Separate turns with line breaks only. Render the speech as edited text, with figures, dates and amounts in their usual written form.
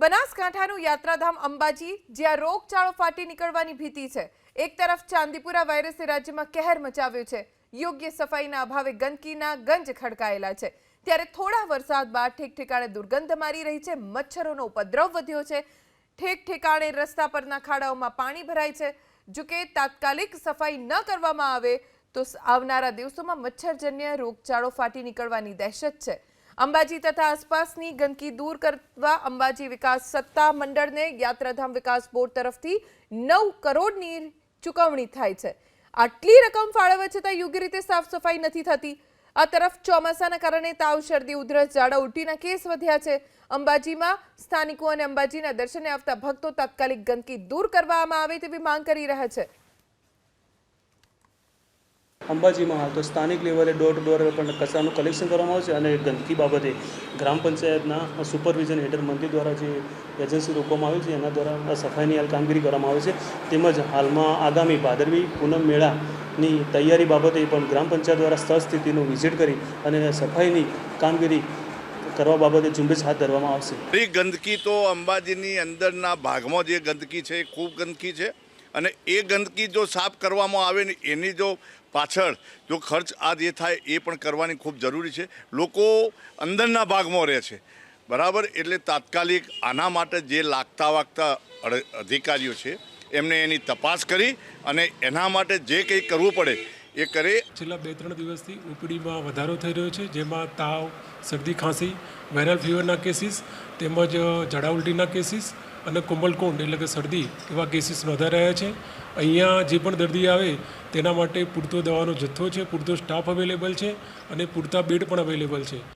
બનાસકાંઠાનું યાત્રાધામ અંબાજી, જ્યાં રોગચાળો ફાટી નીકળવાની ભીતિ છે। એક તરફ ચાંદીપુરા વાયરસે રાજ્યમાં કહેર મચાવ્યો છે। યોગ્ય સફાઈના અભાવે ગંદકીના ગંજ ખડકાયેલા છે। ત્યારે થોડા વરસાદ બાદ ઠેક ઠેકાણે દુર્ગંધ મારી રહી છે। મચ્છરોનો ઉપદ્રવ વધ્યો છે। ઠેક ઠેકાણે રસ્તા પરના ખાડાઓમાં પાણી ભરાય છે। જો કે તાત્કાલિક સફાઈ ન કરવામાં આવે તો આવનારા દિવસોમાં મચ્છરજન્ય રોગચાળો ફાટી નીકળવાની દહેશત છે। અંબાજી તથા આસપાસની ગંદકી દૂર કરવા અંબાજી વિકાસ સત્તા મંડળને યાત્રાધામ વિકાસ બોર્ડ તરફથી 9 કરોડની ચૂકવણી થાય છે। આટલી રકમ ફાળવવા છતાં યોગ્ય રીતે સાફ સફાઈ નથી થતી। આ તરફ ચોમાસાના કારણે તાવ, શરદી, ઉધરસ, ઝાડા ઉલટીના કેસ વધ્યા છે। અંબાજીમાં સ્થાનિકો અને અંબાજીના દર્શને આવતા ભક્તો તાત્કાલિક ગંદકી દૂર કરવામાં આવે તેવી માંગ કરી રહ્યા છે।
અંબાજીમાં હાલ તો સ્થાનિક લેવલે ડોર ટુ ડોર પણ કચરાનું કલેક્શન કરવામાં આવે છે અને ગંદકી બાબતે ગ્રામ પંચાયતના સુપરવિઝન હેઠળ મંત્રી દ્વારા જે એજન્સી રોકવામાં આવી છે એના દ્વારા સફાઈની હાલ કામગીરી કરવામાં આવે છે। તેમજ હાલમાં આગામી ભાદરવી પૂનમ મેળાની તૈયારી બાબતે પણ ગ્રામ પંચાયત દ્વારા સ્થળ સ્થિતિનું વિઝિટ કરી અને સફાઈની કામગીરી કરવા બાબતે ઝુંબેશ હાથ ધરવામાં આવશે।
ગંદકી તો અંબાજીની અંદરના ભાગમાં જે ગંદકી છે એ ખૂબ ગંદકી છે અને એ ગંદકી જો સાફ કરવામાં આવે ને એની જો પાછળ જો ખર્ચ આ જે થાય એ પણ કરવાની ખૂબ જરૂરી છે। લોકો અંદરના ભાગમાં રહે છે બરાબર, એટલે તાત્કાલિક આના માટે જે લાગતા વાગતા અધિકારીઓ છે એમને એની તપાસ કરી અને એના માટે જે કંઈ કરવું પડે એ કરે।
છેલ્લા 2-3 દિવસથી ઓપીડીમાં વધારો થઈ રહ્યો છે, જેમાં તાવ, શરદી, ખાંસી, વાયરલ ફીવરના કેસીસ તેમજ ઝાડા ઉલટીના કેસીસ અને કોમલકોંડ એટલે કે શરદી એવા કેસીસ નોંધાઈ રહ્યા છે। અહીંયા જે પણ દર્દી આવે તેના માટે પૂરતો દવાનો જથ્થો છે, પૂરતો સ્ટાફ અવેલેબલ છે અને પૂરતા બેડ પણ અવેલેબલ છે।